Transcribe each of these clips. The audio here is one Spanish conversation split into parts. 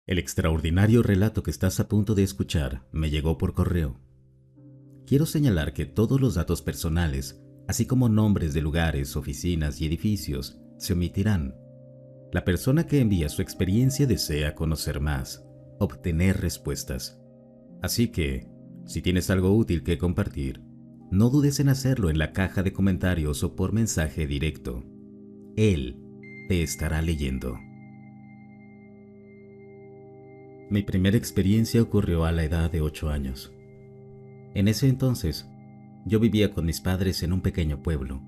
El extraordinario relato que estás a punto de escuchar me llegó por correo. Quiero señalar que todos los datos personales, así como nombres de lugares, oficinas y edificios, se omitirán. La persona que envía su experiencia desea conocer más, obtener respuestas. Así que, si tienes algo útil que compartir, no dudes en hacerlo en la caja de comentarios o por mensaje directo. Él te estará leyendo. Mi primera experiencia ocurrió a la edad de 8 años. En ese entonces, yo vivía con mis padres en un pequeño pueblo.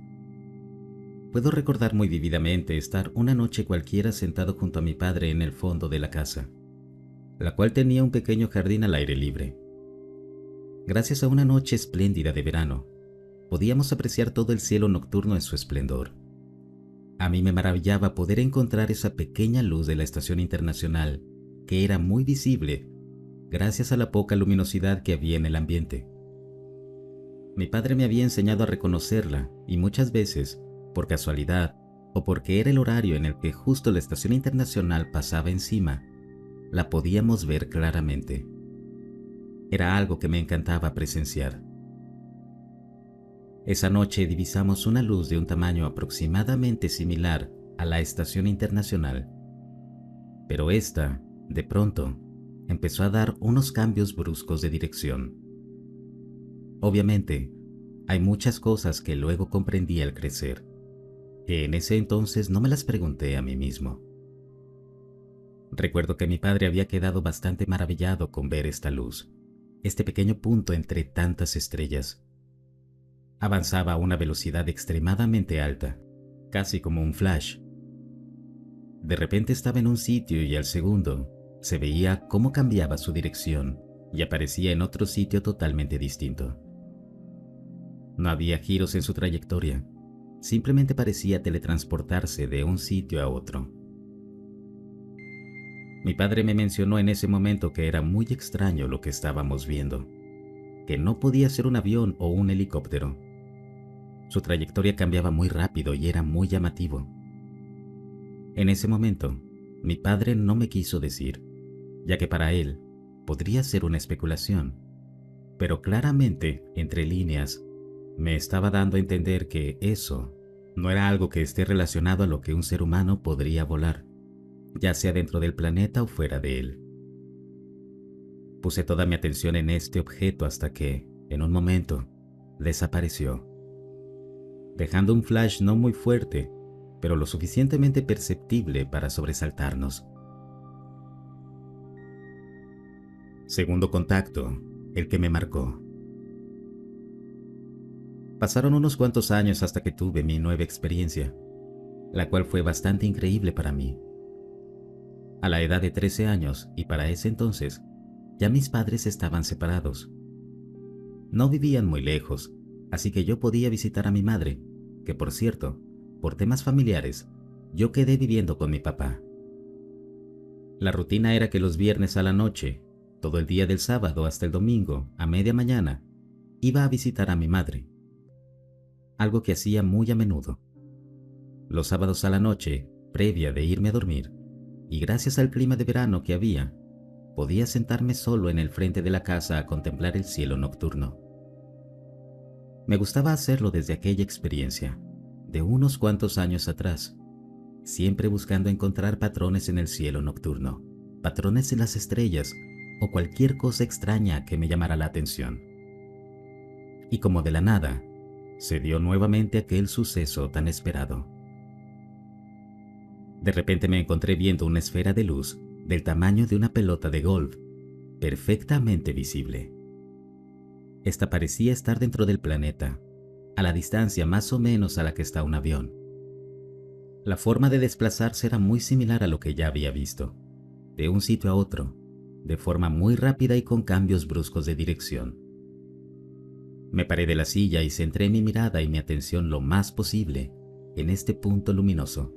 Puedo recordar muy vívidamente estar una noche cualquiera sentado junto a mi padre en el fondo de la casa, la cual tenía un pequeño jardín al aire libre. Gracias a una noche espléndida de verano, podíamos apreciar todo el cielo nocturno en su esplendor. A mí me maravillaba poder encontrar esa pequeña luz de la estación internacional, que era muy visible gracias a la poca luminosidad que había en el ambiente. Mi padre me había enseñado a reconocerla y muchas veces, por casualidad o porque era el horario en el que justo la estación internacional pasaba encima, la podíamos ver claramente. Era algo que me encantaba presenciar. Esa noche divisamos una luz de un tamaño aproximadamente similar a la estación internacional, pero esta, de pronto, empezó a dar unos cambios bruscos de dirección. Obviamente, hay muchas cosas que luego comprendí al crecer, que en ese entonces no me las pregunté a mí mismo. Recuerdo que mi padre había quedado bastante maravillado con ver esta luz, este pequeño punto entre tantas estrellas. Avanzaba a una velocidad extremadamente alta, casi como un flash. De repente estaba en un sitio y al segundo se veía cómo cambiaba su dirección y aparecía en otro sitio totalmente distinto. No había giros en su trayectoria, simplemente parecía teletransportarse de un sitio a otro. Mi padre me mencionó en ese momento que era muy extraño lo que estábamos viendo, que no podía ser un avión o un helicóptero. Su trayectoria cambiaba muy rápido y era muy llamativo. En ese momento, mi padre no me quiso decir, ya que para él podría ser una especulación, pero claramente, entre líneas, me estaba dando a entender que eso no era algo que esté relacionado a lo que un ser humano podría volar, ya sea dentro del planeta o fuera de él. Puse toda mi atención en este objeto hasta que, en un momento, desapareció, dejando un flash no muy fuerte, pero lo suficientemente perceptible para sobresaltarnos. Segundo contacto, el que me marcó. Pasaron unos cuantos años hasta que tuve mi nueva experiencia, la cual fue bastante increíble para mí. A la edad de 13 años, y para ese entonces, ya mis padres estaban separados. No vivían muy lejos, así que yo podía visitar a mi madre, que por cierto, por temas familiares, yo quedé viviendo con mi papá. La rutina era que los viernes a la noche, todo el día del sábado hasta el domingo, a media mañana, iba a visitar a mi madre. Algo que hacía muy a menudo. Los sábados a la noche, previa de irme a dormir, y gracias al clima de verano que había, podía sentarme solo en el frente de la casa a contemplar el cielo nocturno. Me gustaba hacerlo desde aquella experiencia, de unos cuantos años atrás, siempre buscando encontrar patrones en el cielo nocturno, patrones en las estrellas o cualquier cosa extraña que me llamara la atención. Y como de la nada, se dio nuevamente aquel suceso tan esperado. De repente me encontré viendo una esfera de luz del tamaño de una pelota de golf, perfectamente visible. Esta parecía estar dentro del planeta, a la distancia más o menos a la que está un avión. La forma de desplazarse era muy similar a lo que ya había visto, de un sitio a otro, de forma muy rápida y con cambios bruscos de dirección. Me paré de la silla y centré mi mirada y mi atención lo más posible en este punto luminoso,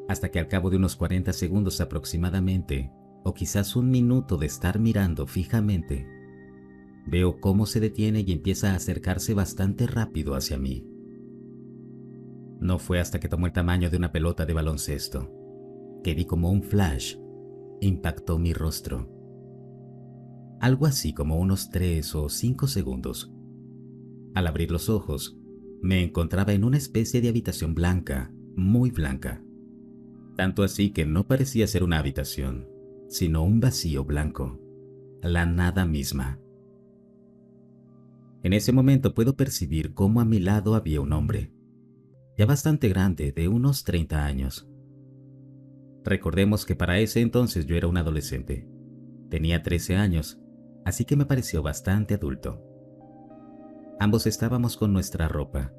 hasta que al cabo de unos 40 segundos aproximadamente, o quizás un minuto de estar mirando fijamente, veo cómo se detiene y empieza a acercarse bastante rápido hacia mí. No fue hasta que tomó el tamaño de una pelota de baloncesto, que vi como un flash, impactó mi rostro. Algo así como unos 3 o 5 segundos. Al abrir los ojos, me encontraba en una especie de habitación blanca, muy blanca. Tanto así que no parecía ser una habitación, sino un vacío blanco, la nada misma. En ese momento puedo percibir cómo a mi lado había un hombre, ya bastante grande, de unos 30 años. Recordemos que para ese entonces yo era un adolescente. Tenía 13 años, así que me pareció bastante adulto. Ambos estábamos con nuestra ropa,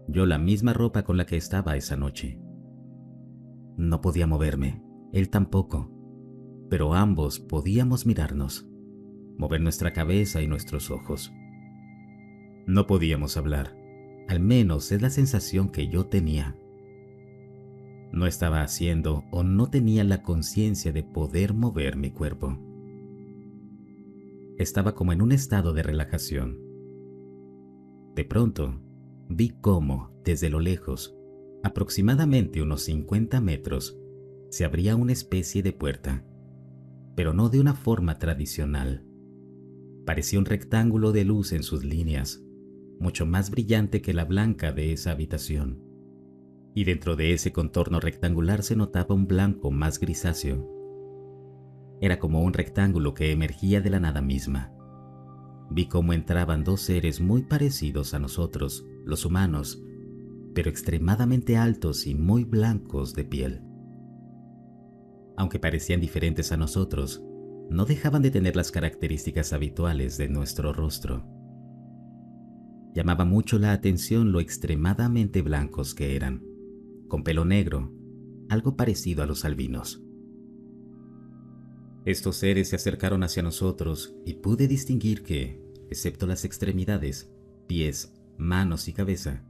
yo la misma ropa con la que estaba esa noche. No podía moverme, él tampoco, pero ambos podíamos mirarnos, mover nuestra cabeza y nuestros ojos. No podíamos hablar, al menos es la sensación que yo tenía. No estaba haciendo o no tenía la conciencia de poder mover mi cuerpo. Estaba como en un estado de relajación. De pronto, vi cómo, desde lo lejos, aproximadamente unos 50 metros, se abría una especie de puerta, pero no de una forma tradicional. Parecía un rectángulo de luz en sus líneas, mucho más brillante que la blanca de esa habitación. Y dentro de ese contorno rectangular se notaba un blanco más grisáceo. Era como un rectángulo que emergía de la nada misma. Vi cómo entraban dos seres muy parecidos a nosotros, los humanos, pero extremadamente altos y muy blancos de piel. Aunque parecían diferentes a nosotros, no dejaban de tener las características habituales de nuestro rostro. Llamaba mucho la atención lo extremadamente blancos que eran, con pelo negro, algo parecido a los albinos. Estos seres se acercaron hacia nosotros y pude distinguir que, excepto las extremidades, pies, manos y cabeza,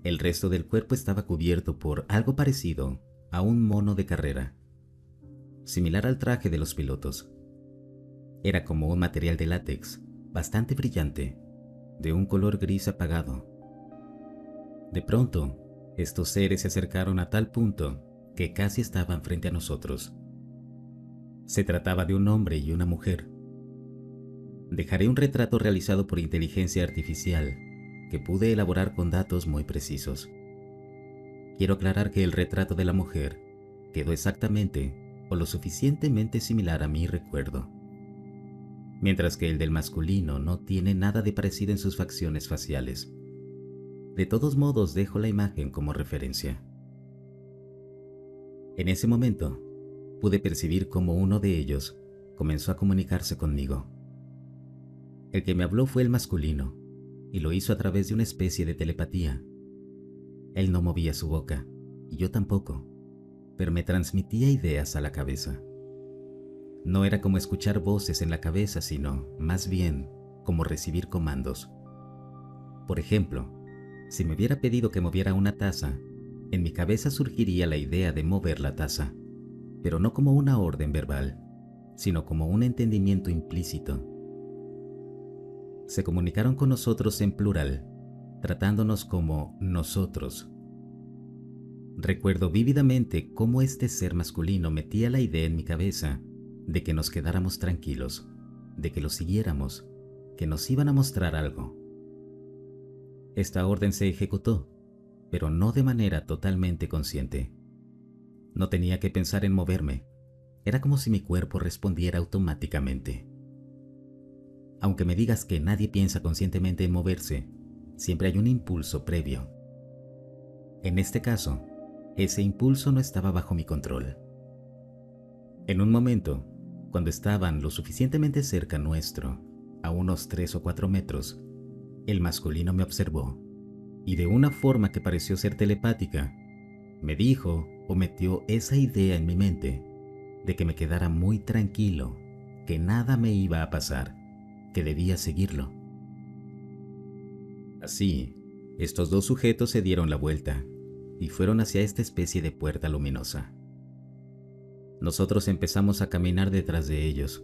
el resto del cuerpo estaba cubierto por algo parecido a un mono de carrera, similar al traje de los pilotos. Era como un material de látex, bastante brillante, de un color gris apagado. De pronto, estos seres se acercaron a tal punto que casi estaban frente a nosotros. Se trataba de un hombre y una mujer. Dejaré un retrato realizado por inteligencia artificial que pude elaborar con datos muy precisos. Quiero aclarar que el retrato de la mujer quedó exactamente o lo suficientemente similar a mi recuerdo, mientras que el del masculino no tiene nada de parecido en sus facciones faciales. De todos modos, dejo la imagen como referencia. En ese momento, pude percibir cómo uno de ellos comenzó a comunicarse conmigo. El que me habló fue el masculino, y lo hizo a través de una especie de telepatía. Él no movía su boca, y yo tampoco, pero me transmitía ideas a la cabeza. No era como escuchar voces en la cabeza, sino, más bien, como recibir comandos. Por ejemplo, si me hubiera pedido que moviera una taza, en mi cabeza surgiría la idea de mover la taza, pero no como una orden verbal, sino como un entendimiento implícito. Se comunicaron con nosotros en plural, tratándonos como nosotros. Recuerdo vívidamente cómo este ser masculino metía la idea en mi cabeza de que nos quedáramos tranquilos, de que lo siguiéramos, que nos iban a mostrar algo. Esta orden se ejecutó, pero no de manera totalmente consciente. No tenía que pensar en moverme, era como si mi cuerpo respondiera automáticamente. Aunque me digas que nadie piensa conscientemente en moverse, siempre hay un impulso previo. En este caso, ese impulso no estaba bajo mi control. En un momento, cuando estaban lo suficientemente cerca nuestro, a unos 3 o 4 metros, el masculino me observó, y de una forma que pareció ser telepática, me dijo o metió esa idea en mi mente de que me quedara muy tranquilo, que nada me iba a pasar, que debía seguirlo. Así, estos dos sujetos se dieron la vuelta y fueron hacia esta especie de puerta luminosa. Nosotros empezamos a caminar detrás de ellos,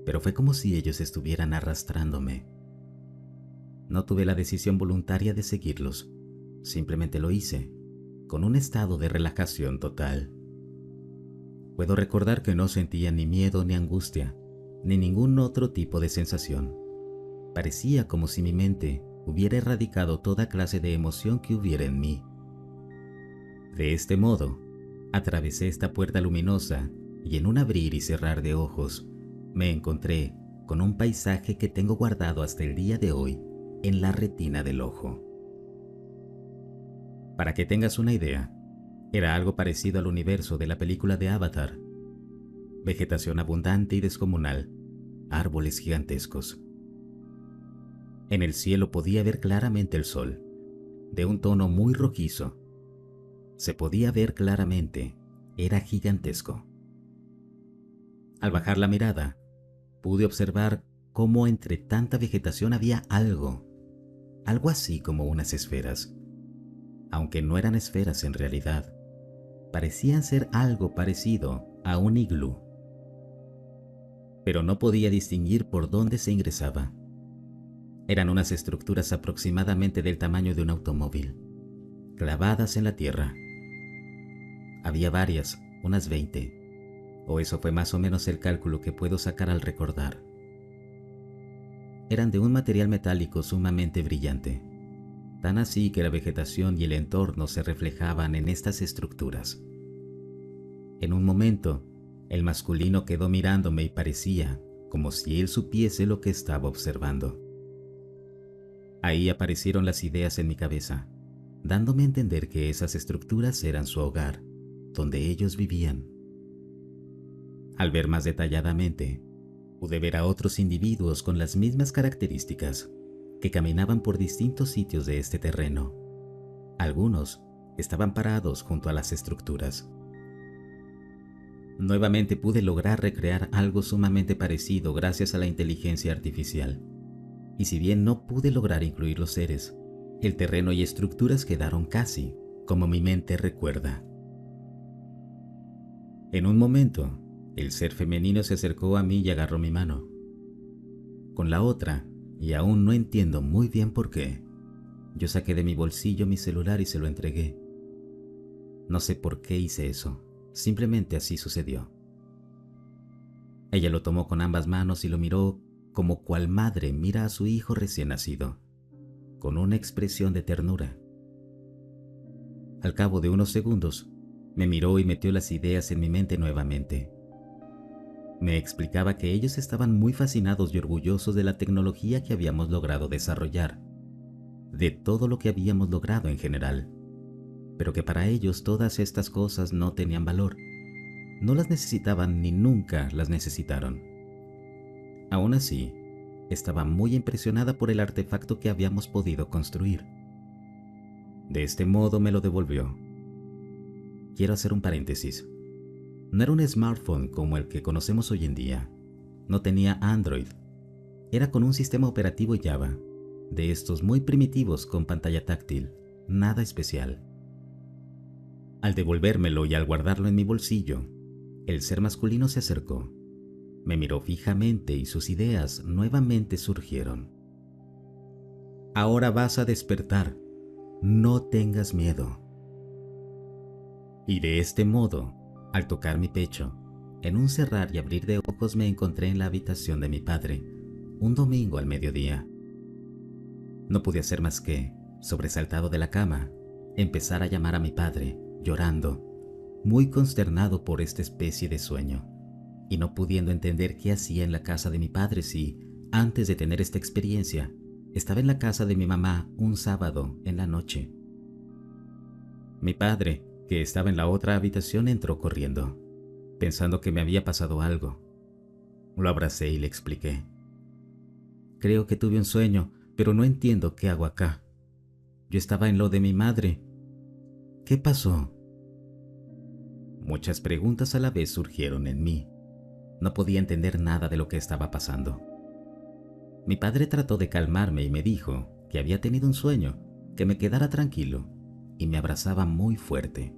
pero fue como si ellos estuvieran arrastrándome. No tuve la decisión voluntaria de seguirlos, simplemente lo hice, con un estado de relajación total. Puedo recordar que no sentía ni miedo ni angustia, ni ningún otro tipo de sensación. Parecía como si mi mente hubiera erradicado toda clase de emoción que hubiera en mí. De este modo, atravesé esta puerta luminosa y en un abrir y cerrar de ojos, me encontré con un paisaje que tengo guardado hasta el día de hoy en la retina del ojo. Para que tengas una idea, era algo parecido al universo de la película de Avatar. Vegetación abundante y descomunal, árboles gigantescos. En el cielo podía ver claramente el sol, de un tono muy rojizo. Se podía ver claramente, era gigantesco. Al bajar la mirada, pude observar cómo entre tanta vegetación había algo así como unas esferas. Aunque no eran esferas en realidad, parecían ser algo parecido a un iglú. Pero no podía distinguir por dónde se ingresaba. Eran unas estructuras aproximadamente del tamaño de un automóvil, clavadas en la tierra. Había varias, unas 20, o eso fue más o menos el cálculo que puedo sacar al recordar. Eran de un material metálico sumamente brillante, tan así que la vegetación y el entorno se reflejaban en estas estructuras. En un momento, el masculino quedó mirándome y parecía como si él supiese lo que estaba observando. Ahí aparecieron las ideas en mi cabeza, dándome a entender que esas estructuras eran su hogar, donde ellos vivían. Al ver más detalladamente, pude ver a otros individuos con las mismas características, que caminaban por distintos sitios de este terreno. Algunos estaban parados junto a las estructuras. Nuevamente pude lograr recrear algo sumamente parecido gracias a la inteligencia artificial. Y si bien no pude lograr incluir los seres, el terreno y estructuras quedaron casi como mi mente recuerda. En un momento, el ser femenino se acercó a mí y agarró mi mano. Con la otra, y aún no entiendo muy bien por qué, yo saqué de mi bolsillo mi celular y se lo entregué. No sé por qué hice eso, simplemente así sucedió. Ella lo tomó con ambas manos y lo miró como cual madre mira a su hijo recién nacido, con una expresión de ternura. Al cabo de unos segundos, me miró y metió las ideas en mi mente nuevamente. Me explicaba que ellos estaban muy fascinados y orgullosos de la tecnología que habíamos logrado desarrollar, de todo lo que habíamos logrado en general, pero que para ellos todas estas cosas no tenían valor, no las necesitaban ni nunca las necesitaron. Aún así, estaba muy impresionada por el artefacto que habíamos podido construir. De este modo me lo devolvió. Quiero hacer un paréntesis. No era un smartphone como el que conocemos hoy en día. No tenía Android. Era con un sistema operativo Java, de estos muy primitivos con pantalla táctil, nada especial. Al devolvérmelo y al guardarlo en mi bolsillo, el ser masculino se acercó. Me miró fijamente y sus ideas nuevamente surgieron. Ahora vas a despertar. No tengas miedo. Y de este modo, al tocar mi pecho, en un cerrar y abrir de ojos me encontré en la habitación de mi padre, un domingo al mediodía. No pude hacer más que, sobresaltado de la cama, empezar a llamar a mi padre, llorando, muy consternado por esta especie de sueño, y no pudiendo entender qué hacía en la casa de mi padre si, antes de tener esta experiencia, estaba en la casa de mi mamá un sábado en la noche. Mi padre, que estaba en la otra habitación, entró corriendo, pensando que me había pasado algo. Lo abracé y le expliqué. Creo que tuve un sueño, pero no entiendo qué hago acá. Yo estaba en lo de mi madre. ¿Qué pasó? Muchas preguntas a la vez surgieron en mí. No podía entender nada de lo que estaba pasando. Mi padre trató de calmarme y me dijo que había tenido un sueño, que me quedara tranquilo, y me abrazaba muy fuerte.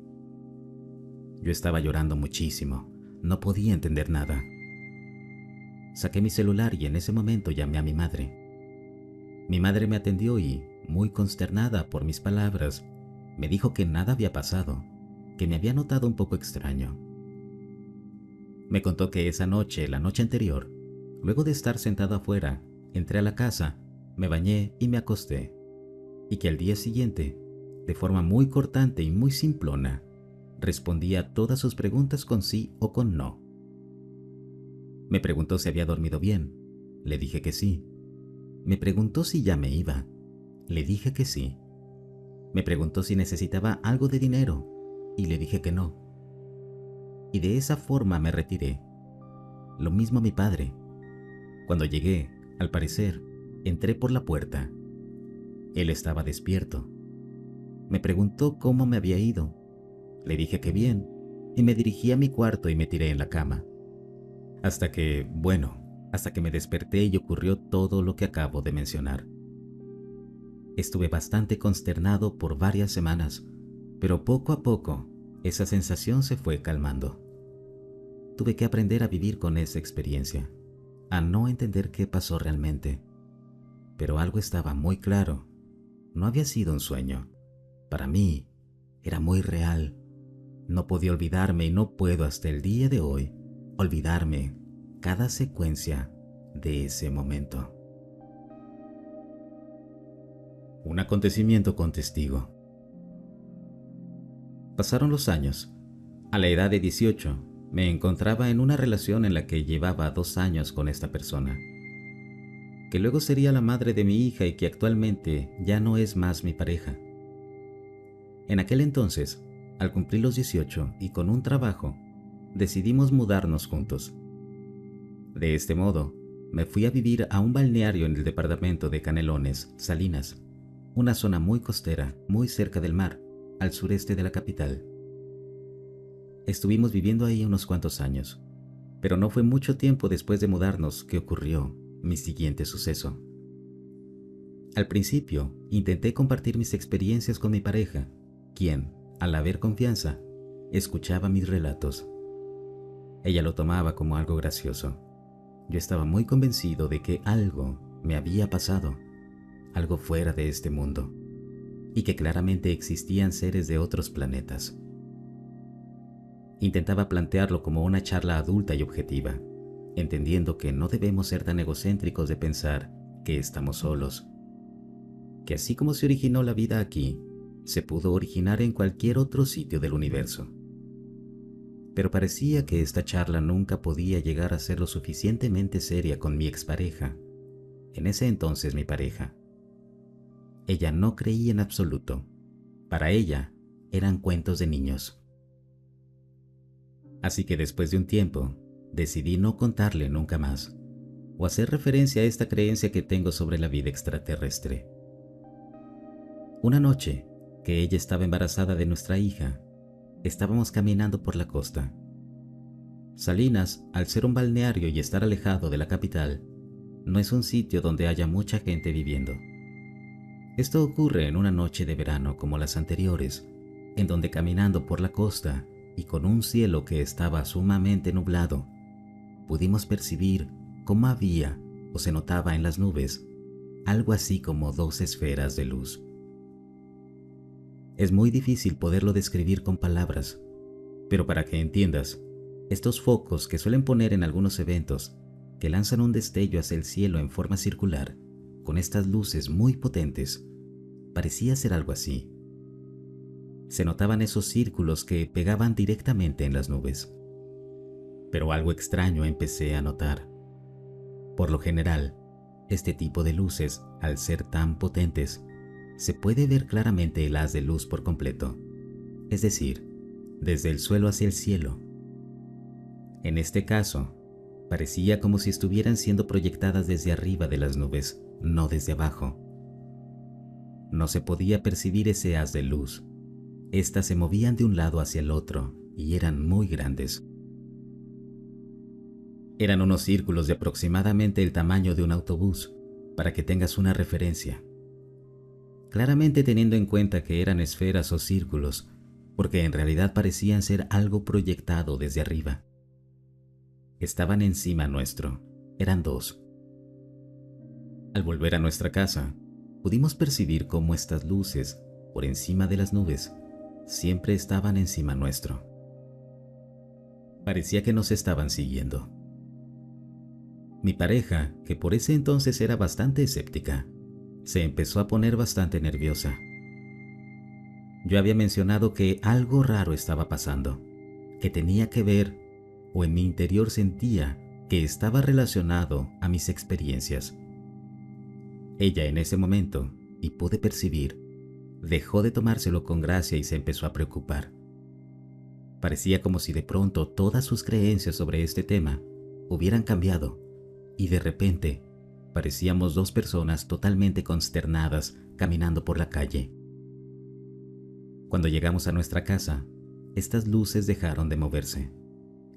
Yo estaba llorando muchísimo, no podía entender nada. Saqué mi celular y en ese momento llamé a mi madre. Mi madre me atendió y, muy consternada por mis palabras, me dijo que nada había pasado, que me había notado un poco extraño. Me contó que esa noche, la noche anterior, luego de estar sentado afuera, entré a la casa, me bañé y me acosté, y que al día siguiente, de forma muy cortante y muy simplona, respondía a todas sus preguntas con sí o con no. Me preguntó si había dormido bien, le dije que sí. Me preguntó si ya me iba, le dije que sí. Me preguntó si necesitaba algo de dinero, y le dije que no. Y de esa forma me retiré. Lo mismo mi padre. Cuando llegué, al parecer, entré por la puerta. Él estaba despierto. Me preguntó cómo me había ido. Le dije que bien, y me dirigí a mi cuarto y me tiré en la cama. Hasta que me desperté y ocurrió todo lo que acabo de mencionar. Estuve bastante consternado por varias semanas, pero poco a poco esa sensación se fue calmando. Tuve que aprender a vivir con esa experiencia, a no entender qué pasó realmente. Pero algo estaba muy claro. No había sido un sueño. Para mí, era muy real. No podía olvidarme y no puedo hasta el día de hoy olvidarme cada secuencia de ese momento. Un acontecimiento con testigo. Pasaron los años. A la edad de 18, me encontraba en una relación en la que llevaba 2 años con esta persona, que luego sería la madre de mi hija y que actualmente ya no es más mi pareja. En aquel entonces, al cumplir los 18 y con un trabajo, decidimos mudarnos juntos. De este modo, me fui a vivir a un balneario en el departamento de Canelones, Salinas, una zona muy costera, muy cerca del mar, al sureste de la capital. Estuvimos viviendo ahí unos cuantos años, pero no fue mucho tiempo después de mudarnos que ocurrió mi siguiente suceso. Al principio, intenté compartir mis experiencias con mi pareja, quien, al haber confianza, escuchaba mis relatos. Ella lo tomaba como algo gracioso. Yo estaba muy convencido de que algo me había pasado, algo fuera de este mundo, y que claramente existían seres de otros planetas. Intentaba plantearlo como una charla adulta y objetiva, entendiendo que no debemos ser tan egocéntricos de pensar que estamos solos, que así como se originó la vida aquí, se pudo originar en cualquier otro sitio del universo. Pero parecía que esta charla nunca podía llegar a ser lo suficientemente seria con mi expareja, en ese entonces mi pareja. Ella no creía en absoluto. Para ella, eran cuentos de niños. Así que después de un tiempo, decidí no contarle nunca más, o hacer referencia a esta creencia que tengo sobre la vida extraterrestre. Una noche, que ella estaba embarazada de nuestra hija, estábamos caminando por la costa. Salinas, al ser un balneario y estar alejado de la capital, no es un sitio donde haya mucha gente viviendo. Esto ocurre en una noche de verano como las anteriores, en donde caminando por la costa y con un cielo que estaba sumamente nublado, pudimos percibir cómo había o se notaba en las nubes algo así como 2 esferas de luz. Es muy difícil poderlo describir con palabras, pero para que entiendas, estos focos que suelen poner en algunos eventos, que lanzan un destello hacia el cielo en forma circular, con estas luces muy potentes, parecía ser algo así. Se notaban esos círculos que pegaban directamente en las nubes. Pero algo extraño empecé a notar. Por lo general, este tipo de luces, al ser tan potentes, se puede ver claramente el haz de luz por completo, es decir, desde el suelo hacia el cielo. En este caso, parecía como si estuvieran siendo proyectadas desde arriba de las nubes, no desde abajo. No se podía percibir ese haz de luz. Estas se movían de un lado hacia el otro y eran muy grandes. Eran unos círculos de aproximadamente el tamaño de un autobús, para que tengas una referencia. Claramente teniendo en cuenta que eran esferas o círculos, porque en realidad parecían ser algo proyectado desde arriba. Estaban encima nuestro, eran 2. Al volver a nuestra casa, pudimos percibir cómo estas luces, por encima de las nubes, siempre estaban encima nuestro. Parecía que nos estaban siguiendo. Mi pareja, que por ese entonces era bastante escéptica, se empezó a poner bastante nerviosa. Yo había mencionado que algo raro estaba pasando, que tenía que ver, o en mi interior sentía que estaba relacionado a mis experiencias. Ella en ese momento, y pude percibir, dejó de tomárselo con gracia y se empezó a preocupar. Parecía como si de pronto todas sus creencias sobre este tema hubieran cambiado y de repente parecíamos dos personas totalmente consternadas caminando por la calle. Cuando llegamos a nuestra casa, estas luces dejaron de moverse.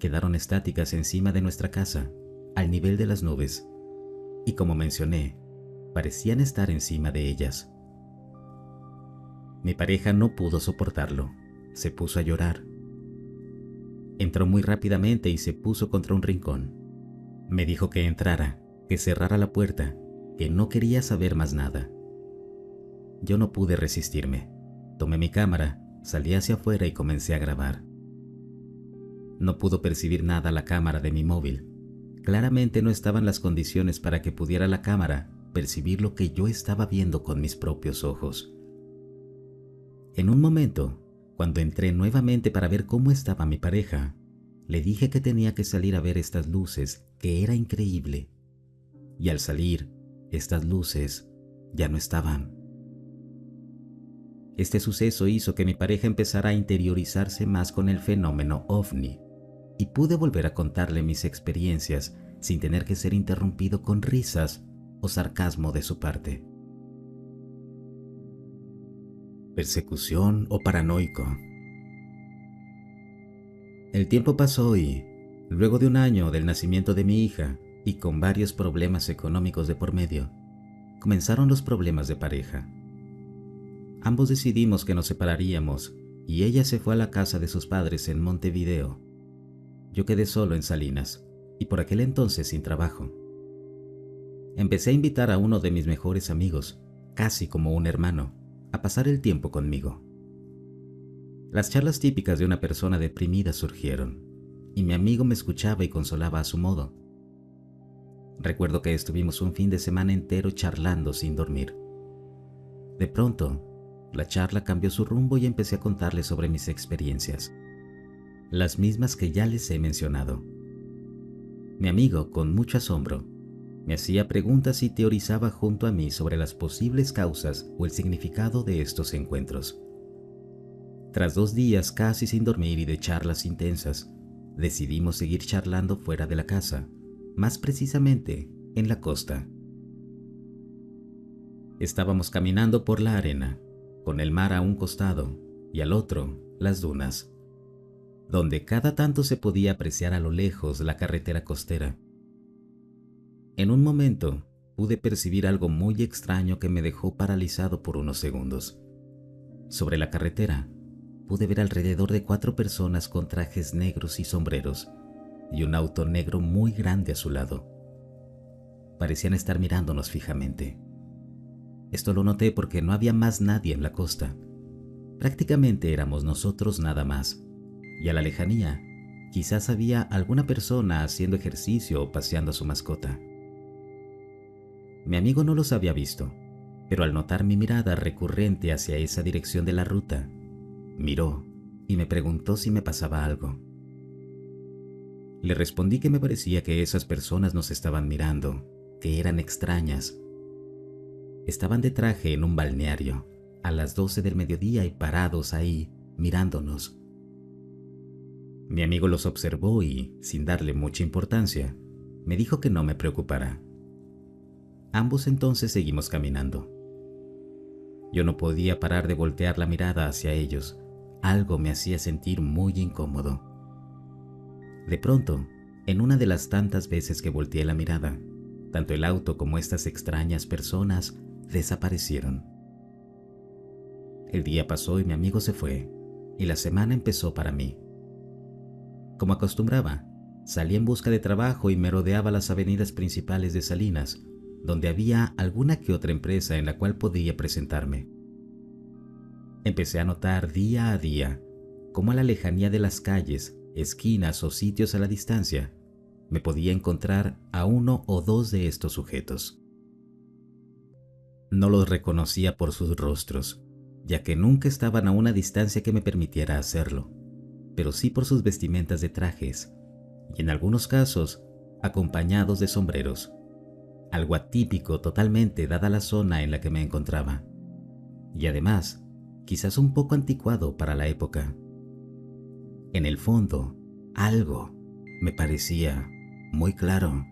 Quedaron estáticas encima de nuestra casa, al nivel de las nubes, y como mencioné, parecían estar encima de ellas. Mi pareja no pudo soportarlo, se puso a llorar. Entró muy rápidamente y se puso contra un rincón. Me dijo que entrara, que cerrara la puerta, que no quería saber más nada. Yo no pude resistirme. Tomé mi cámara, salí hacia afuera y comencé a grabar. No pudo percibir nada la cámara de mi móvil. Claramente no estaban las condiciones para que pudiera la cámara percibir lo que yo estaba viendo con mis propios ojos. En un momento, cuando entré nuevamente para ver cómo estaba mi pareja, le dije que tenía que salir a ver estas luces, que era increíble. Y al salir, estas luces ya no estaban. Este suceso hizo que mi pareja empezara a interiorizarse más con el fenómeno ovni, y pude volver a contarle mis experiencias sin tener que ser interrumpido con risas o sarcasmo de su parte. Persecución o paranoico. El tiempo pasó y, luego de un año del nacimiento de mi hija y con varios problemas económicos de por medio, comenzaron los problemas de pareja. Ambos decidimos que nos separaríamos y ella se fue a la casa de sus padres en Montevideo. Yo quedé solo en Salinas y por aquel entonces sin trabajo. Empecé a invitar a uno de mis mejores amigos, casi como un hermano, a pasar el tiempo conmigo. Las charlas típicas de una persona deprimida surgieron, y mi amigo me escuchaba y consolaba a su modo. Recuerdo que estuvimos un fin de semana entero charlando sin dormir. De pronto, la charla cambió su rumbo y empecé a contarle sobre mis experiencias, las mismas que ya les he mencionado. Mi amigo, con mucho asombro, me hacía preguntas y teorizaba junto a mí sobre las posibles causas o el significado de estos encuentros. Tras 2 días casi sin dormir y de charlas intensas, decidimos seguir charlando fuera de la casa, más precisamente en la costa. Estábamos caminando por la arena, con el mar a un costado y al otro las dunas, donde cada tanto se podía apreciar a lo lejos la carretera costera. En un momento pude percibir algo muy extraño que me dejó paralizado por unos segundos. Sobre la carretera pude ver alrededor de 4 personas con trajes negros y sombreros y un auto negro muy grande a su lado. Parecían estar mirándonos fijamente. Esto lo noté porque no había más nadie en la costa. Prácticamente éramos nosotros nada más, y a la lejanía quizás había alguna persona haciendo ejercicio o paseando a su mascota. Mi amigo no los había visto, pero al notar mi mirada recurrente hacia esa dirección de la ruta, miró y me preguntó si me pasaba algo. Le respondí que me parecía que esas personas nos estaban mirando, que eran extrañas. Estaban de traje en un balneario, a las 12 del mediodía y parados ahí, mirándonos. Mi amigo los observó y, sin darle mucha importancia, me dijo que no me preocupara. Ambos entonces seguimos caminando. Yo no podía parar de voltear la mirada hacia ellos. Algo me hacía sentir muy incómodo. De pronto, en una de las tantas veces que volteé la mirada, tanto el auto como estas extrañas personas desaparecieron. El día pasó y mi amigo se fue, y la semana empezó para mí. Como acostumbraba, salí en busca de trabajo y merodeaba las avenidas principales de Salinas, donde había alguna que otra empresa en la cual podía presentarme. Empecé a notar día a día cómo a la lejanía de las calles esquinas o sitios a la distancia, me podía encontrar a uno o dos de estos sujetos. No los reconocía por sus rostros, ya que nunca estaban a una distancia que me permitiera hacerlo, pero sí por sus vestimentas de trajes, y en algunos casos, acompañados de sombreros, algo atípico totalmente dada la zona en la que me encontraba, y además, quizás un poco anticuado para la época. En el fondo, algo me parecía muy claro.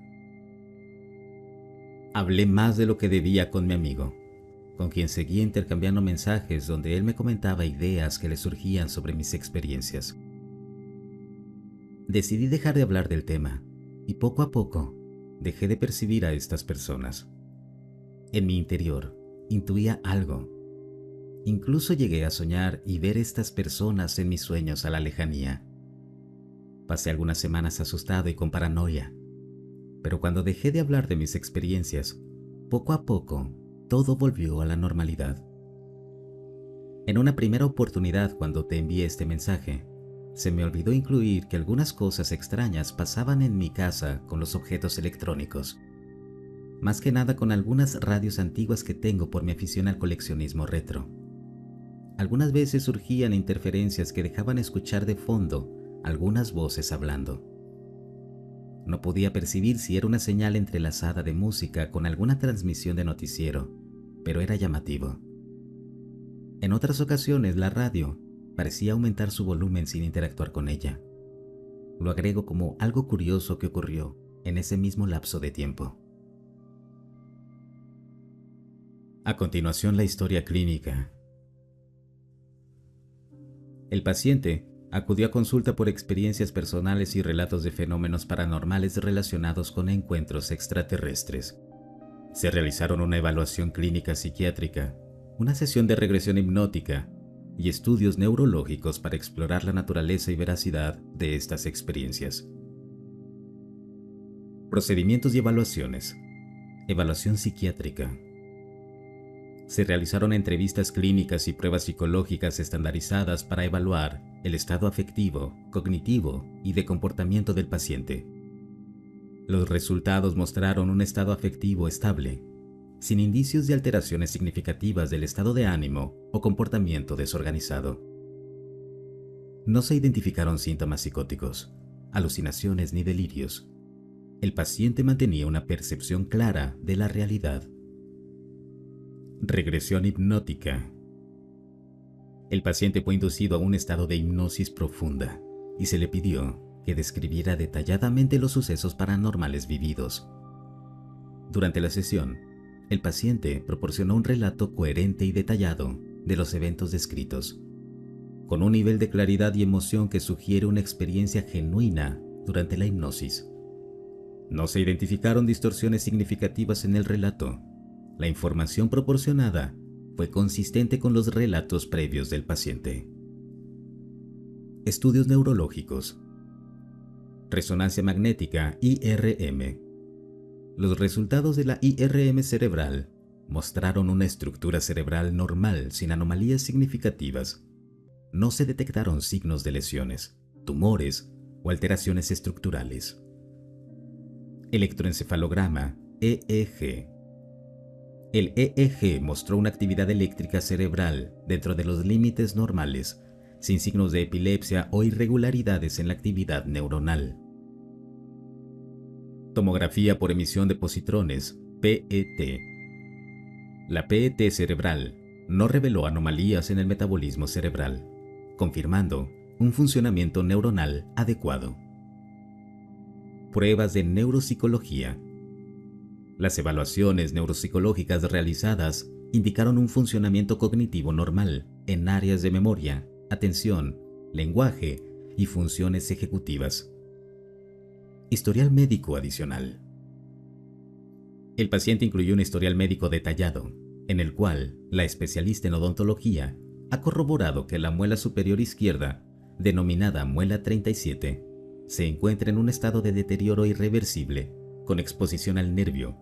Hablé más de lo que debía con mi amigo, con quien seguía intercambiando mensajes donde él me comentaba ideas que le surgían sobre mis experiencias. Decidí dejar de hablar del tema y poco a poco dejé de percibir a estas personas. En mi interior intuía algo. Incluso llegué a soñar y ver estas personas en mis sueños a la lejanía. Pasé algunas semanas asustado y con paranoia, pero cuando dejé de hablar de mis experiencias, poco a poco todo volvió a la normalidad. En una primera oportunidad, cuando te envié este mensaje, se me olvidó incluir que algunas cosas extrañas pasaban en mi casa con los objetos electrónicos. Más que nada con algunas radios antiguas que tengo por mi afición al coleccionismo retro. Algunas veces surgían interferencias que dejaban escuchar de fondo algunas voces hablando. No podía percibir si era una señal entrelazada de música con alguna transmisión de noticiero, pero era llamativo. En otras ocasiones la radio parecía aumentar su volumen sin interactuar con ella. Lo agrego como algo curioso que ocurrió en ese mismo lapso de tiempo. A continuación, la historia clínica. El paciente acudió a consulta por experiencias personales y relatos de fenómenos paranormales relacionados con encuentros extraterrestres. Se realizaron una evaluación clínica psiquiátrica, una sesión de regresión hipnótica y estudios neurológicos para explorar la naturaleza y veracidad de estas experiencias. Procedimientos y evaluaciones. Evaluación psiquiátrica. Se realizaron entrevistas clínicas y pruebas psicológicas estandarizadas para evaluar el estado afectivo, cognitivo y de comportamiento del paciente. Los resultados mostraron un estado afectivo estable, sin indicios de alteraciones significativas del estado de ánimo o comportamiento desorganizado. No se identificaron síntomas psicóticos, alucinaciones ni delirios. El paciente mantenía una percepción clara de la realidad. Regresión hipnótica. El paciente fue inducido a un estado de hipnosis profunda y se le pidió que describiera detalladamente los sucesos paranormales vividos. Durante la sesión, el paciente proporcionó un relato coherente y detallado de los eventos descritos, con un nivel de claridad y emoción que sugiere una experiencia genuina durante la hipnosis. No se identificaron distorsiones significativas en el relato. La información proporcionada fue consistente con los relatos previos del paciente. Estudios neurológicos. Resonancia magnética IRM. Los resultados de la IRM cerebral mostraron una estructura cerebral normal sin anomalías significativas. No se detectaron signos de lesiones, tumores o alteraciones estructurales. Electroencefalograma EEG. El EEG mostró una actividad eléctrica cerebral dentro de los límites normales, sin signos de epilepsia o irregularidades en la actividad neuronal. Tomografía por emisión de positrones, PET. La PET cerebral no reveló anomalías en el metabolismo cerebral, confirmando un funcionamiento neuronal adecuado. Pruebas de neuropsicología. Las evaluaciones neuropsicológicas realizadas indicaron un funcionamiento cognitivo normal en áreas de memoria, atención, lenguaje y funciones ejecutivas. Historial médico adicional. El paciente incluyó un historial médico detallado, en el cual la especialista en odontología ha corroborado que la muela superior izquierda, denominada muela 37, se encuentra en un estado de deterioro irreversible, con exposición al nervio.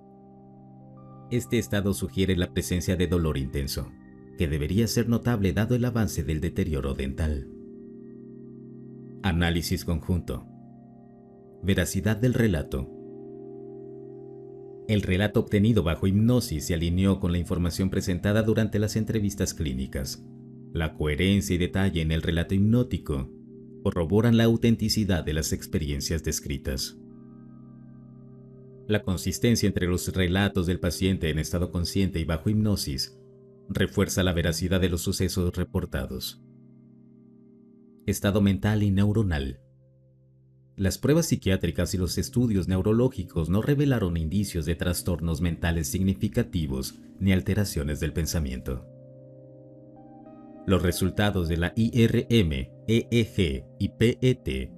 Este estado sugiere la presencia de dolor intenso, que debería ser notable dado el avance del deterioro dental. Análisis conjunto. Veracidad del relato. El relato obtenido bajo hipnosis se alineó con la información presentada durante las entrevistas clínicas. La coherencia y detalle en el relato hipnótico corroboran la autenticidad de las experiencias descritas. La consistencia entre los relatos del paciente en estado consciente y bajo hipnosis refuerza la veracidad de los sucesos reportados. Estado mental y neuronal. Las pruebas psiquiátricas y los estudios neurológicos no revelaron indicios de trastornos mentales significativos ni alteraciones del pensamiento. Los resultados de la IRM, EEG y PET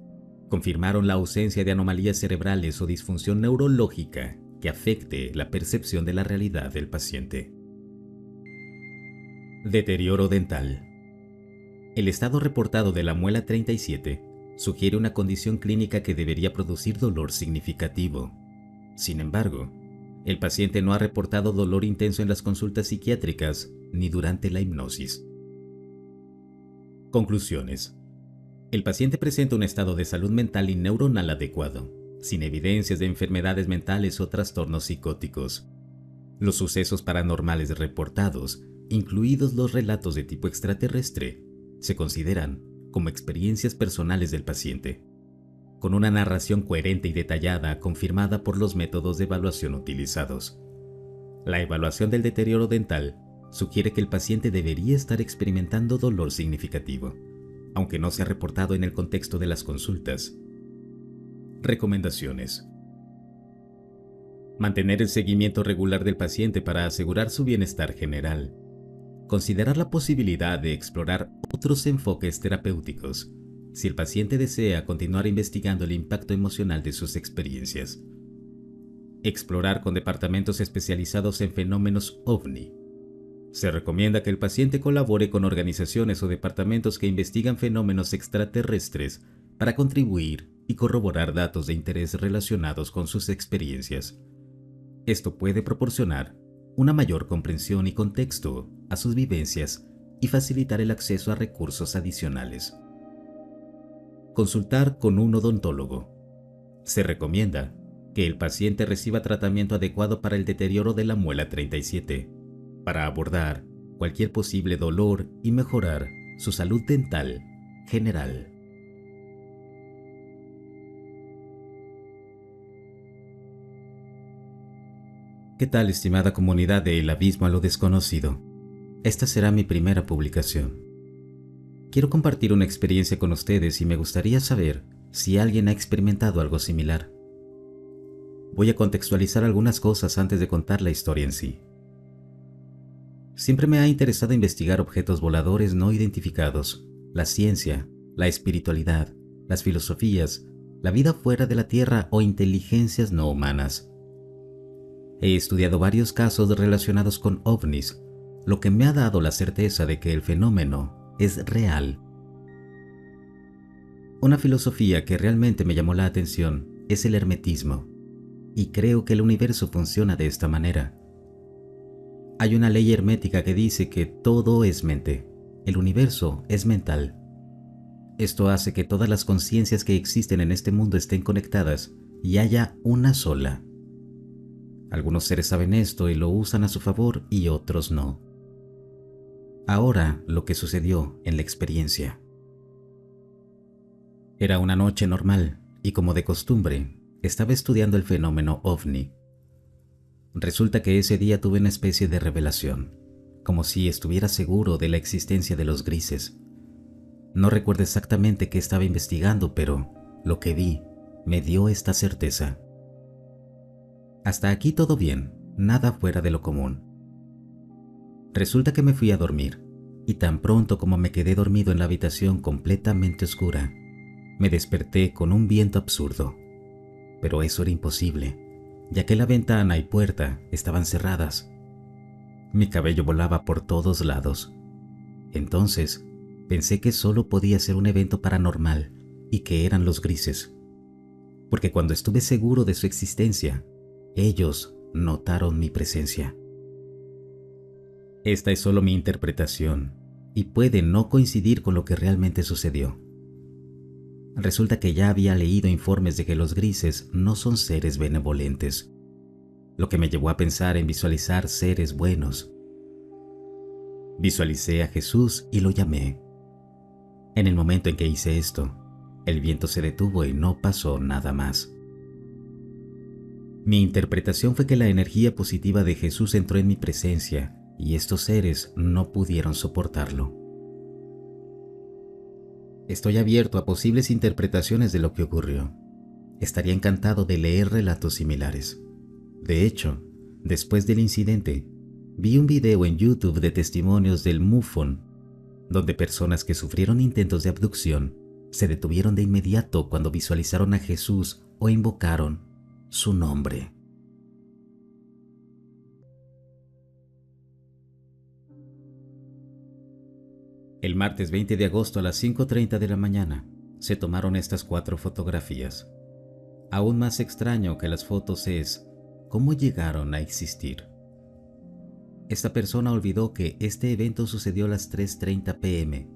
confirmaron la ausencia de anomalías cerebrales o disfunción neurológica que afecte la percepción de la realidad del paciente. Deterioro dental. El estado reportado de la muela 37 sugiere una condición clínica que debería producir dolor significativo. Sin embargo, el paciente no ha reportado dolor intenso en las consultas psiquiátricas ni durante la hipnosis. Conclusiones. El paciente presenta un estado de salud mental y neuronal adecuado, sin evidencias de enfermedades mentales o trastornos psicóticos. Los sucesos paranormales reportados, incluidos los relatos de tipo extraterrestre, se consideran como experiencias personales del paciente, con una narración coherente y detallada confirmada por los métodos de evaluación utilizados. La evaluación del deterioro dental sugiere que el paciente debería estar experimentando dolor significativo, aunque no se ha reportado en el contexto de las consultas. Recomendaciones. Mantener el seguimiento regular del paciente para asegurar su bienestar general. Considerar la posibilidad de explorar otros enfoques terapéuticos si el paciente desea continuar investigando el impacto emocional de sus experiencias. Explorar con departamentos especializados en fenómenos OVNI. Se recomienda que el paciente colabore con organizaciones o departamentos que investigan fenómenos extraterrestres para contribuir y corroborar datos de interés relacionados con sus experiencias. Esto puede proporcionar una mayor comprensión y contexto a sus vivencias y facilitar el acceso a recursos adicionales. Consultar con un odontólogo. Se recomienda que el paciente reciba tratamiento adecuado para el deterioro de la muela 37, para abordar cualquier posible dolor y mejorar su salud dental general. ¿Qué tal, estimada comunidad de El Abismo a lo Desconocido? Esta será mi primera publicación. Quiero compartir una experiencia con ustedes y me gustaría saber si alguien ha experimentado algo similar. Voy a contextualizar algunas cosas antes de contar la historia en sí. Siempre me ha interesado investigar objetos voladores no identificados, la ciencia, la espiritualidad, las filosofías, la vida fuera de la Tierra o inteligencias no humanas. He estudiado varios casos relacionados con ovnis, lo que me ha dado la certeza de que el fenómeno es real. Una filosofía que realmente me llamó la atención es el hermetismo, y creo que el universo funciona de esta manera. Hay una ley hermética que dice que todo es mente, el universo es mental. Esto hace que todas las conciencias que existen en este mundo estén conectadas y haya una sola. Algunos seres saben esto y lo usan a su favor y otros no. Ahora, lo que sucedió en la experiencia. Era una noche normal y, como de costumbre, estaba estudiando el fenómeno OVNI. Resulta que ese día tuve una especie de revelación, como si estuviera seguro de la existencia de los grises. No recuerdo exactamente qué estaba investigando, pero lo que vi me dio esta certeza. Hasta aquí todo bien, nada fuera de lo común. Resulta que me fui a dormir, y tan pronto como me quedé dormido en la habitación completamente oscura, me desperté con un viento absurdo. Pero eso era imposible, ya que la ventana y puerta estaban cerradas. Mi cabello volaba por todos lados. Entonces, pensé que solo podía ser un evento paranormal y que eran los grises, porque cuando estuve seguro de su existencia, ellos notaron mi presencia. Esta es solo mi interpretación y puede no coincidir con lo que realmente sucedió. Resulta que ya había leído informes de que los grises no son seres benevolentes, lo que me llevó a pensar en visualizar seres buenos. Visualicé a Jesús y lo llamé. En el momento en que hice esto, el viento se detuvo y no pasó nada más. Mi interpretación fue que la energía positiva de Jesús entró en mi presencia y estos seres no pudieron soportarlo. Estoy abierto a posibles interpretaciones de lo que ocurrió. Estaría encantado de leer relatos similares. De hecho, después del incidente, vi un video en YouTube de testimonios del MUFON, donde personas que sufrieron intentos de abducción se detuvieron de inmediato cuando visualizaron a Jesús o invocaron su nombre. El martes 20 de agosto a las 5:30 de la mañana se tomaron estas 4 fotografías. Aún más extraño que las fotos es cómo llegaron a existir. Esta persona olvidó que este evento sucedió a las 3:30 p.m.,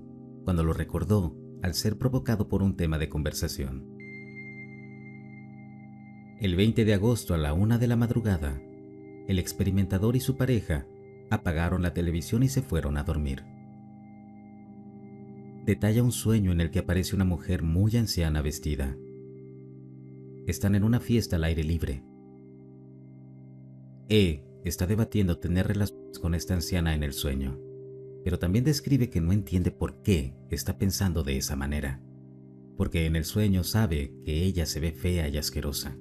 cuando lo recordó al ser provocado por un tema de conversación. El 20 de agosto a la 1 de la madrugada, el experimentador y su pareja apagaron la televisión y se fueron a dormir. Detalla un sueño en el que aparece una mujer muy anciana vestida. Están en una fiesta al aire libre. Está debatiendo tener relaciones con esta anciana en el sueño, pero también describe que no entiende por qué está pensando de esa manera, porque en el sueño sabe que ella se ve fea y asquerosa.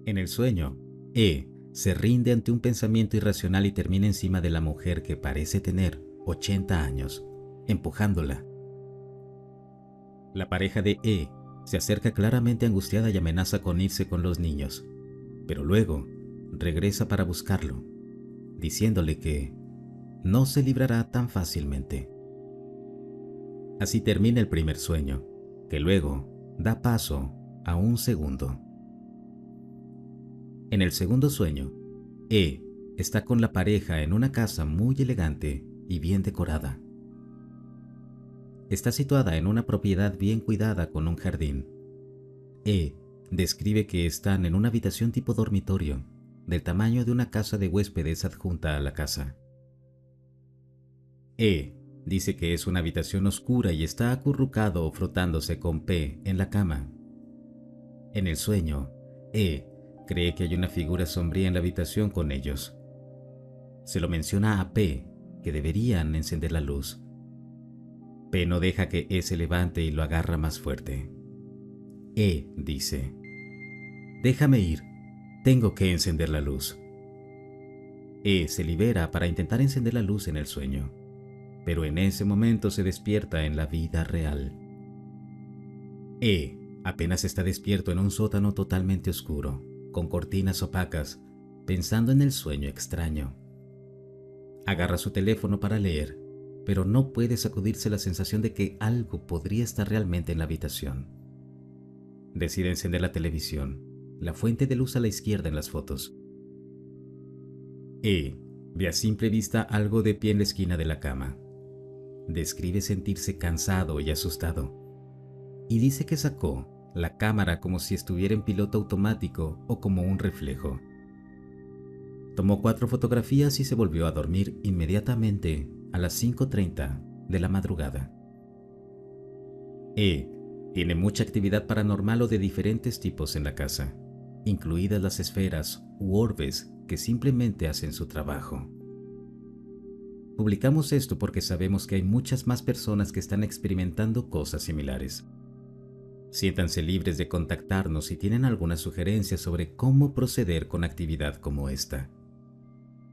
En el sueño, se rinde ante un pensamiento irracional y termina encima de la mujer que parece tener 80 años, empujándola. La pareja de se acerca claramente angustiada y amenaza con irse con los niños, pero luego regresa para buscarlo, diciéndole que no se librará tan fácilmente. Así termina el primer sueño, que luego da paso a un segundo. En el segundo sueño, está con la pareja en una casa muy elegante y bien decorada. Está situada en una propiedad bien cuidada con un jardín. Describe que están en una habitación tipo dormitorio, del tamaño de una casa de huéspedes adjunta a la casa. Dice que es una habitación oscura y está acurrucado o frotándose con P en la cama. En el sueño, cree que hay una figura sombría en la habitación con ellos. Se lo menciona a P, que deberían encender la luz. P no deja que se levante y lo agarra más fuerte. Dice: déjame ir, tengo que encender la luz. Se libera para intentar encender la luz en el sueño, pero en ese momento se despierta en la vida real. Apenas está despierto en un sótano totalmente oscuro, con cortinas opacas, pensando en el sueño extraño. Agarra su teléfono para leer, pero no puede sacudirse la sensación de que algo podría estar realmente en la habitación. Decide encender la televisión, la fuente de luz a la izquierda en las fotos. Ve a simple vista algo de pie en la esquina de la cama. Describe sentirse cansado y asustado, y dice que sacó la cámara como si estuviera en piloto automático o como un reflejo. Tomó 4 fotografías y se volvió a dormir inmediatamente a las 5:30 de la madrugada. Tiene mucha actividad paranormal o de diferentes tipos en la casa, incluidas las esferas u orbes que simplemente hacen su trabajo. Publicamos esto porque sabemos que hay muchas más personas que están experimentando cosas similares. Siéntanse libres de contactarnos si tienen alguna sugerencia sobre cómo proceder con actividad como esta.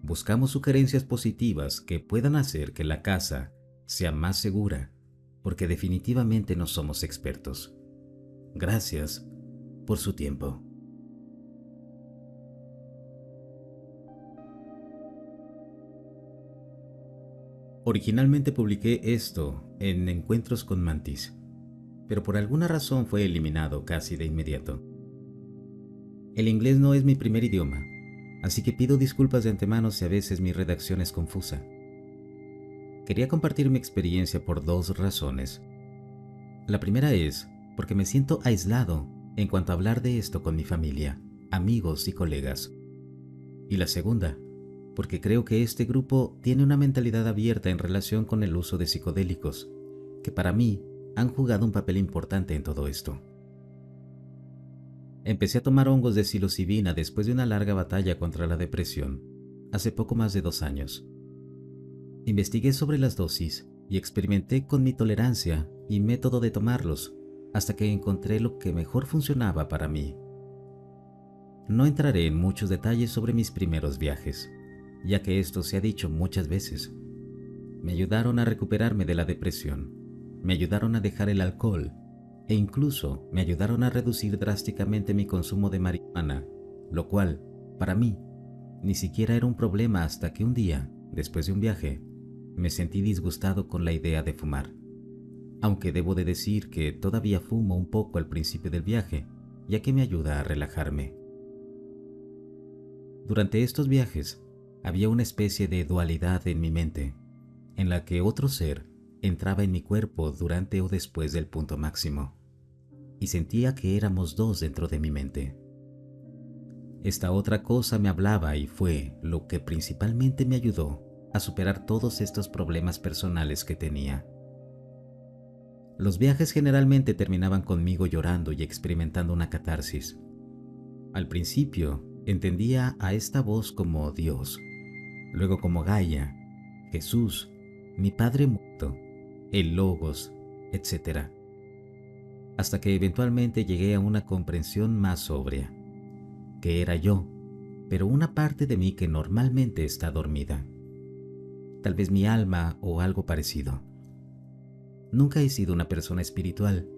Buscamos sugerencias positivas que puedan hacer que la casa sea más segura, porque definitivamente no somos expertos. Gracias por su tiempo. Originalmente publiqué esto en Encuentros con Mantis, pero por alguna razón fue eliminado casi de inmediato. El inglés no es mi primer idioma, así que pido disculpas de antemano si a veces mi redacción es confusa. Quería compartir mi experiencia por 2 razones. La primera es porque me siento aislado en cuanto a hablar de esto con mi familia, amigos y colegas. Y la segunda, porque creo que este grupo tiene una mentalidad abierta en relación con el uso de psicodélicos, que para mí han jugado un papel importante en todo esto. Empecé a tomar hongos de psilocibina después de una larga batalla contra la depresión, hace poco más de 2 años. Investigué sobre las dosis y experimenté con mi tolerancia y método de tomarlos hasta que encontré lo que mejor funcionaba para mí. No entraré en muchos detalles sobre mis primeros viajes, ya que esto se ha dicho muchas veces. Me ayudaron a recuperarme de la depresión, me ayudaron a dejar el alcohol e incluso me ayudaron a reducir drásticamente mi consumo de marihuana, lo cual, para mí, ni siquiera era un problema hasta que un día, después de un viaje, me sentí disgustado con la idea de fumar. Aunque debo de decir que todavía fumo un poco al principio del viaje, ya que me ayuda a relajarme. Durante estos viajes, había una especie de dualidad en mi mente, en la que otro ser entraba en mi cuerpo durante o después del punto máximo, y sentía que éramos dos dentro de mi mente. Esta otra cosa me hablaba y fue lo que principalmente me ayudó a superar todos estos problemas personales que tenía. Los viajes generalmente terminaban conmigo llorando y experimentando una catarsis. Al principio, entendía a esta voz como Dios, luego como Gaia, Jesús, mi Padre muerto, el Logos, etc. Hasta que eventualmente llegué a una comprensión más sobria, que era yo, pero una parte de mí que normalmente está dormida. Tal vez mi alma o algo parecido. Nunca he sido una persona espiritual,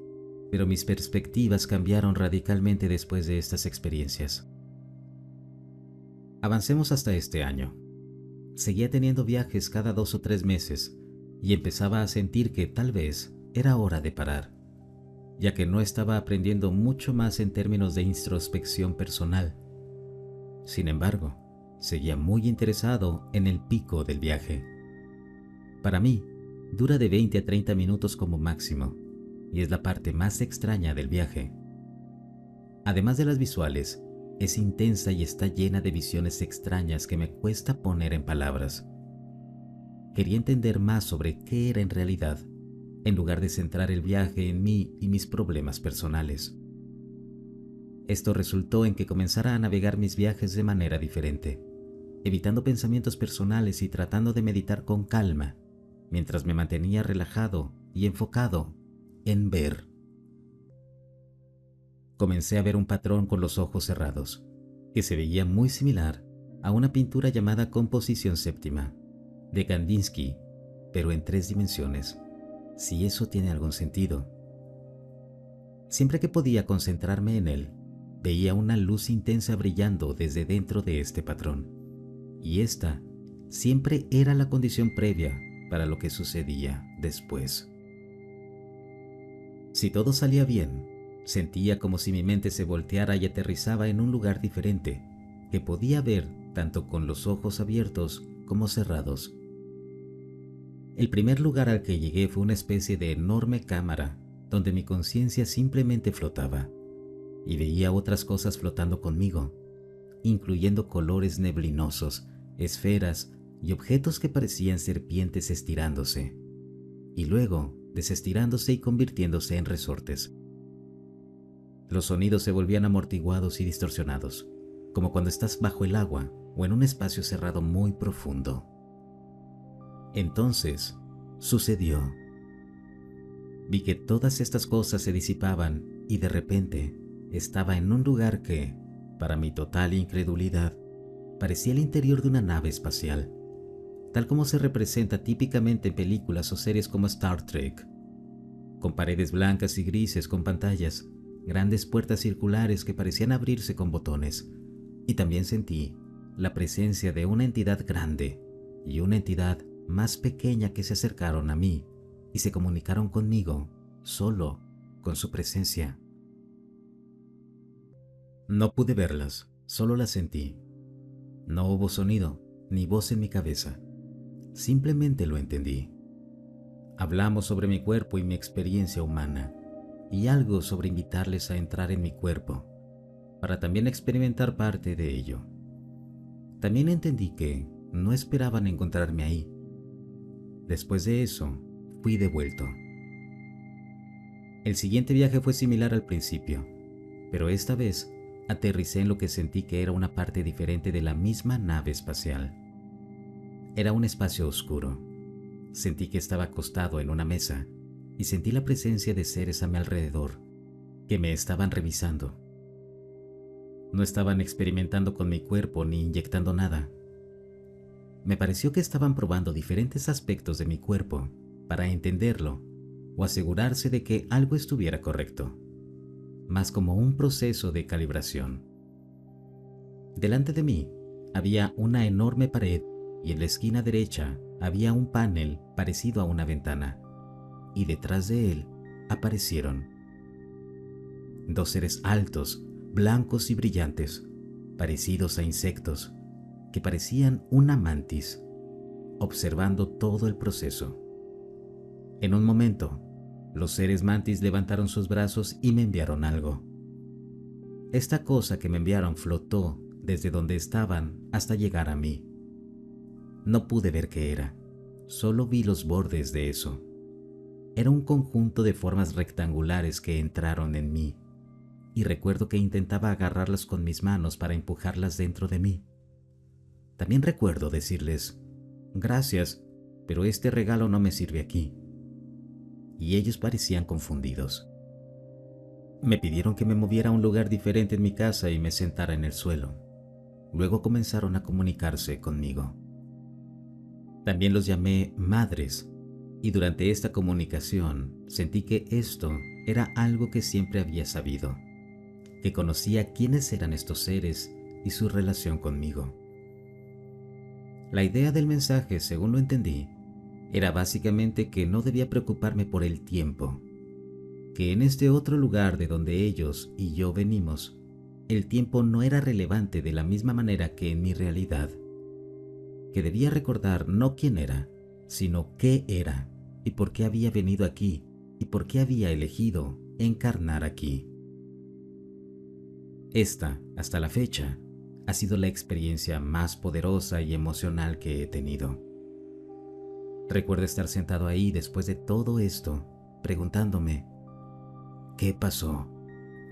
pero mis perspectivas cambiaron radicalmente después de estas experiencias. Avancemos hasta este año. Seguía teniendo viajes cada 2 o 3 meses y empezaba a sentir que tal vez era hora de parar, ya que no estaba aprendiendo mucho más en términos de introspección personal. Sin embargo, seguía muy interesado en el pico del viaje. Para mí, dura de 20 a 30 minutos como máximo, y es la parte más extraña del viaje. Además de las visuales, es intensa y está llena de visiones extrañas que me cuesta poner en palabras. Quería entender más sobre qué era en realidad, en lugar de centrar el viaje en mí y mis problemas personales. Esto resultó en que comenzara a navegar mis viajes de manera diferente, evitando pensamientos personales y tratando de meditar con calma, mientras me mantenía relajado y enfocado en ver. Comencé a ver un patrón con los ojos cerrados, que se veía muy similar a una pintura llamada Composición Séptima, de Kandinsky, pero en 3 dimensiones, si eso tiene algún sentido. Siempre que podía concentrarme en él, veía una luz intensa brillando desde dentro de este patrón, y esta siempre era la condición previa para lo que sucedía después. Si todo salía bien, sentía como si mi mente se volteara y aterrizaba en un lugar diferente, que podía ver tanto con los ojos abiertos como cerrados. El primer lugar al que llegué fue una especie de enorme cámara donde mi conciencia simplemente flotaba, y veía otras cosas flotando conmigo, incluyendo colores neblinosos, esferas y objetos que parecían serpientes estirándose, y luego desestirándose y convirtiéndose en resortes. Los sonidos se volvían amortiguados y distorsionados, como cuando estás bajo el agua o en un espacio cerrado muy profundo. Entonces, sucedió. Vi que todas estas cosas se disipaban y de repente estaba en un lugar que, para mi total incredulidad, parecía el interior de una nave espacial, tal como se representa típicamente en películas o series como Star Trek, con paredes blancas y grises con pantallas, grandes puertas circulares que parecían abrirse con botones, y también sentí la presencia de una entidad grande y una entidad más pequeña que se acercaron a mí y se comunicaron conmigo solo con su presencia. No pude verlas, solo las sentí. No hubo sonido ni voz en mi cabeza, simplemente lo entendí. Hablamos sobre mi cuerpo y mi experiencia humana, y algo sobre invitarles a entrar en mi cuerpo, para también experimentar parte de ello. También entendí que no esperaban encontrarme ahí. Después de eso, fui devuelto. El siguiente viaje fue similar al principio, pero esta vez aterricé en lo que sentí que era una parte diferente de la misma nave espacial. Era un espacio oscuro. Sentí que estaba acostado en una mesa y sentí la presencia de seres a mi alrededor que me estaban revisando. No estaban experimentando con mi cuerpo ni inyectando nada. Me pareció que estaban probando diferentes aspectos de mi cuerpo para entenderlo o asegurarse de que algo estuviera correcto, más como un proceso de calibración. Delante de mí había una enorme pared y en la esquina derecha había un panel parecido a una ventana, y detrás de él aparecieron dos seres altos, blancos y brillantes, parecidos a insectos, que parecían una mantis, observando todo el proceso. En un momento, los seres mantis levantaron sus brazos y me enviaron algo. Esta cosa que me enviaron flotó desde donde estaban hasta llegar a mí. No pude ver qué era, solo vi los bordes de eso. Era un conjunto de formas rectangulares que entraron en mí, y recuerdo que intentaba agarrarlas con mis manos para empujarlas dentro de mí. También recuerdo decirles, gracias, pero este regalo no me sirve aquí. Y ellos parecían confundidos. Me pidieron que me moviera a un lugar diferente en mi casa y me sentara en el suelo. Luego comenzaron a comunicarse conmigo. También los llamé madres, y durante esta comunicación sentí que esto era algo que siempre había sabido, que conocía quiénes eran estos seres y su relación conmigo. La idea del mensaje, según lo entendí, era básicamente que no debía preocuparme por el tiempo, que en este otro lugar de donde ellos y yo venimos, el tiempo no era relevante de la misma manera que en mi realidad, que debía recordar no quién era, sino qué era y por qué había venido aquí y por qué había elegido encarnar aquí. Esta, hasta la fecha, ha sido la experiencia más poderosa y emocional que he tenido. Recuerdo estar sentado ahí después de todo esto, preguntándome, ¿qué pasó?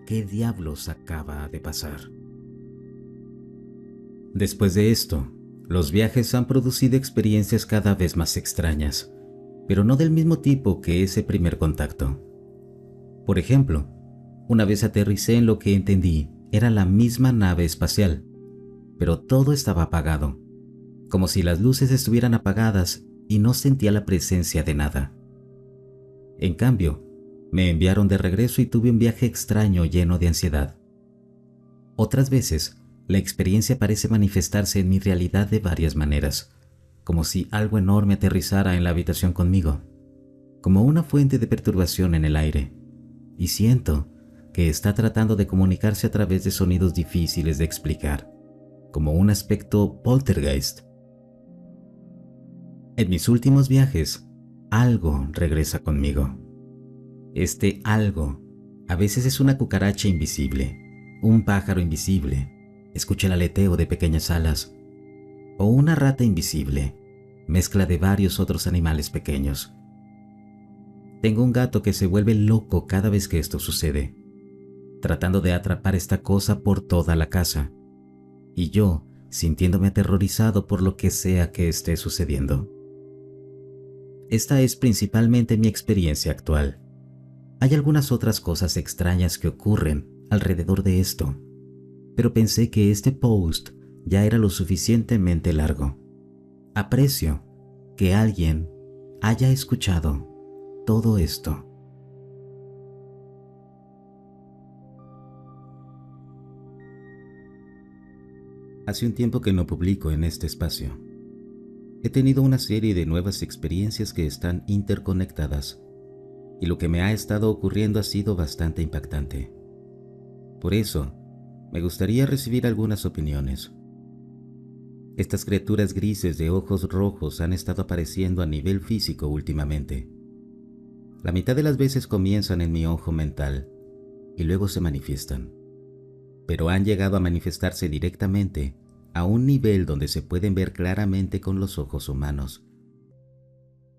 ¿Qué diablos acaba de pasar? Después de esto, los viajes han producido experiencias cada vez más extrañas, pero no del mismo tipo que ese primer contacto. Por ejemplo, una vez aterricé en lo que entendí era la misma nave espacial, pero todo estaba apagado, como si las luces estuvieran apagadas y no sentía la presencia de nada. En cambio, me enviaron de regreso y tuve un viaje extraño lleno de ansiedad. Otras veces, la experiencia parece manifestarse en mi realidad de varias maneras, como si algo enorme aterrizara en la habitación conmigo, como una fuente de perturbación en el aire, y siento que está tratando de comunicarse a través de sonidos difíciles de explicar, como un aspecto poltergeist. En mis últimos viajes, algo regresa conmigo. Este algo a veces es una cucaracha invisible, un pájaro invisible, escuché el aleteo de pequeñas alas, o una rata invisible, mezcla de varios otros animales pequeños. Tengo un gato que se vuelve loco cada vez que esto sucede, tratando de atrapar esta cosa por toda la casa, y yo sintiéndome aterrorizado por lo que sea que esté sucediendo. Esta es principalmente mi experiencia actual. Hay algunas otras cosas extrañas que ocurren alrededor de esto, pero pensé que este post ya era lo suficientemente largo. Aprecio que alguien haya escuchado todo esto. Hace un tiempo que no publico en este espacio. He tenido una serie de nuevas experiencias que están interconectadas, y lo que me ha estado ocurriendo ha sido bastante impactante. Por eso, me gustaría recibir algunas opiniones. Estas criaturas grises de ojos rojos han estado apareciendo a nivel físico últimamente, La mitad de las veces comienzan en mi ojo mental y luego se manifiestan, pero han llegado a manifestarse directamente a un nivel donde se pueden ver claramente con los ojos humanos.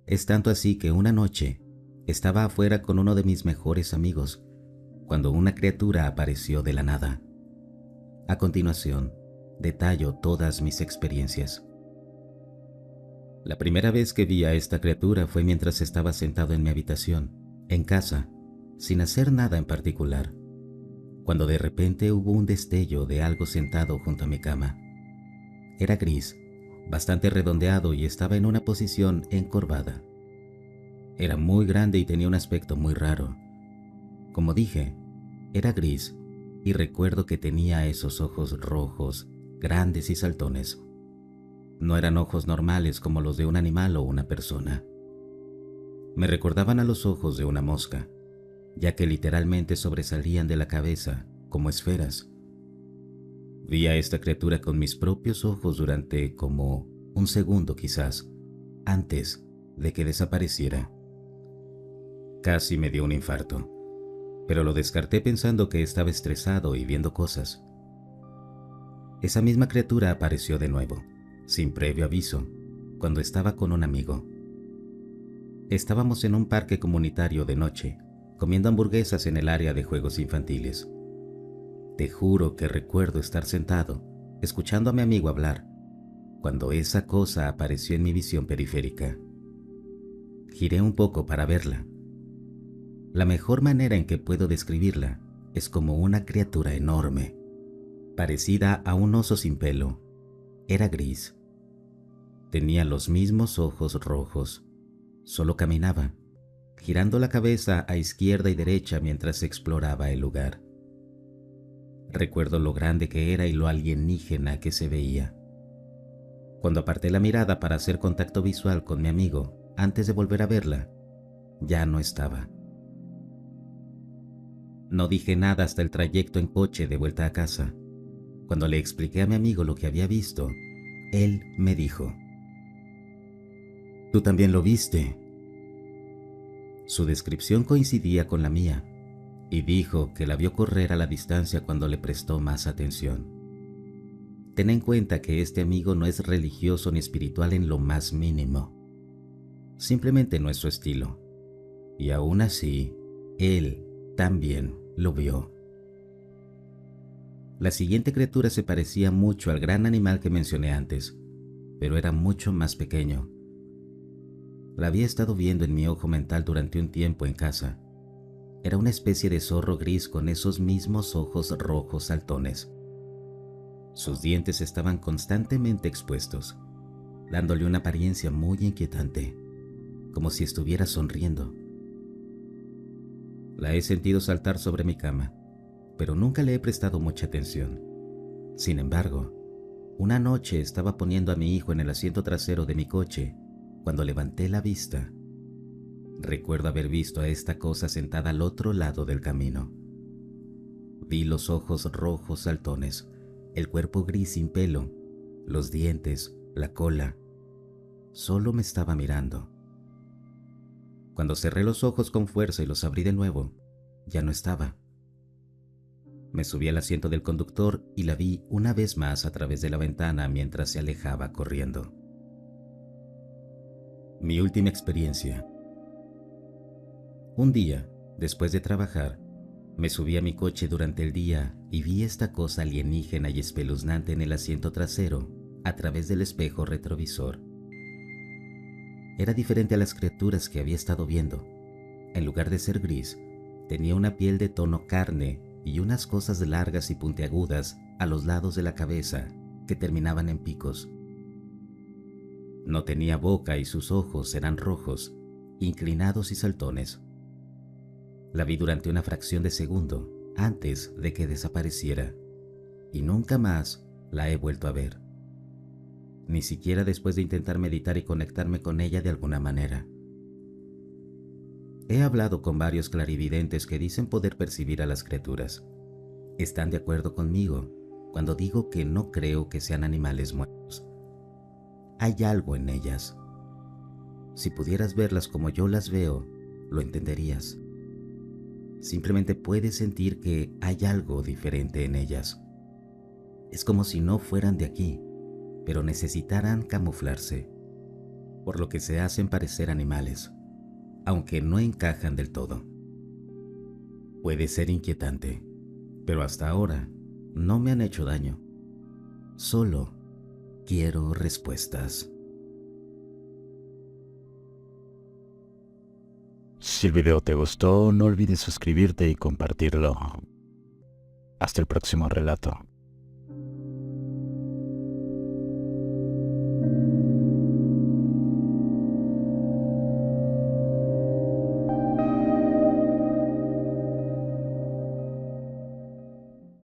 Es tanto así que una noche estaba afuera con uno de mis mejores amigos cuando una criatura apareció de la nada. A continuación, detallo todas mis experiencias. La primera vez que vi a esta criatura fue mientras estaba sentado en mi habitación, en casa, sin hacer nada en particular, cuando de repente hubo un destello de algo sentado junto a mi cama. Era gris, bastante redondeado y estaba en una posición encorvada. Era muy grande y tenía un aspecto muy raro. Como dije, era gris y recuerdo que tenía esos ojos rojos, grandes y saltones. No eran ojos normales como los de un animal o una persona. Me recordaban a los ojos de una mosca, ya que literalmente sobresalían de la cabeza como esferas. Vi a esta criatura con mis propios ojos durante como un segundo quizás, antes de que desapareciera. Casi me dio un infarto, pero lo descarté pensando que estaba estresado y viendo cosas. Esa misma criatura apareció de nuevo, sin previo aviso, cuando estaba con un amigo. Estábamos en un parque comunitario de noche, comiendo hamburguesas en el área de juegos infantiles. Te juro que recuerdo estar sentado, escuchando a mi amigo hablar, cuando esa cosa apareció en mi visión periférica. Giré un poco para verla. La mejor manera en que puedo describirla es como una criatura enorme, parecida a un oso sin pelo. Era gris. Tenía los mismos ojos rojos. Solo caminaba, girando la cabeza a izquierda y derecha mientras exploraba el lugar. Recuerdo lo grande que era y lo alienígena que se veía. Cuando aparté la mirada para hacer contacto visual con mi amigo, antes de volver a verla, ya no estaba. No dije nada hasta el trayecto en coche de vuelta a casa. Cuando le expliqué a mi amigo lo que había visto, él me dijo: «¿Tú también lo viste?». Su descripción coincidía con la mía, y dijo que la vio correr a la distancia cuando le prestó más atención. Ten en cuenta que este amigo no es religioso ni espiritual en lo más mínimo. Simplemente no es su estilo. Y aún así, él también lo vio. La siguiente criatura se parecía mucho al gran animal que mencioné antes, pero era mucho más pequeño. La había estado viendo en mi ojo mental durante un tiempo en casa. Era una especie de zorro gris con esos mismos ojos rojos saltones. Sus dientes estaban constantemente expuestos, dándole una apariencia muy inquietante, como si estuviera sonriendo. La he sentido saltar sobre mi cama, pero nunca le he prestado mucha atención. Sin embargo, una noche estaba poniendo a mi hijo en el asiento trasero de mi coche cuando levanté la vista. Recuerdo haber visto a esta cosa sentada al otro lado del camino. Vi los ojos rojos saltones, el cuerpo gris sin pelo, los dientes, la cola. Solo me estaba mirando. Cuando cerré los ojos con fuerza y los abrí de nuevo, ya no estaba. Me subí al asiento del conductor y la vi una vez más a través de la ventana mientras se alejaba corriendo. Mi última experiencia. Un día, después de trabajar, me subí a mi coche durante el día y vi esta cosa alienígena y espeluznante en el asiento trasero a través del espejo retrovisor. Era diferente a las criaturas que había estado viendo. En lugar de ser gris, tenía una piel de tono carne y unas cosas largas y puntiagudas a los lados de la cabeza que terminaban en picos. No tenía boca y sus ojos eran rojos, inclinados y saltones. La vi durante una fracción de segundo antes de que desapareciera y nunca más la he vuelto a ver. Ni siquiera después de intentar meditar y conectarme con ella de alguna manera. He hablado con varios clarividentes que dicen poder percibir a las criaturas. Están de acuerdo conmigo cuando digo que no creo que sean animales muertos. Hay algo en ellas. Si pudieras verlas como yo las veo, lo entenderías. Simplemente puedes sentir que hay algo diferente en ellas. Es como si no fueran de aquí, pero necesitaran camuflarse, por lo que se hacen parecer animales, aunque no encajan del todo. Puede ser inquietante, pero hasta ahora no me han hecho daño. Solo quiero respuestas. Si el video te gustó, no olvides suscribirte y compartirlo. Hasta el próximo relato.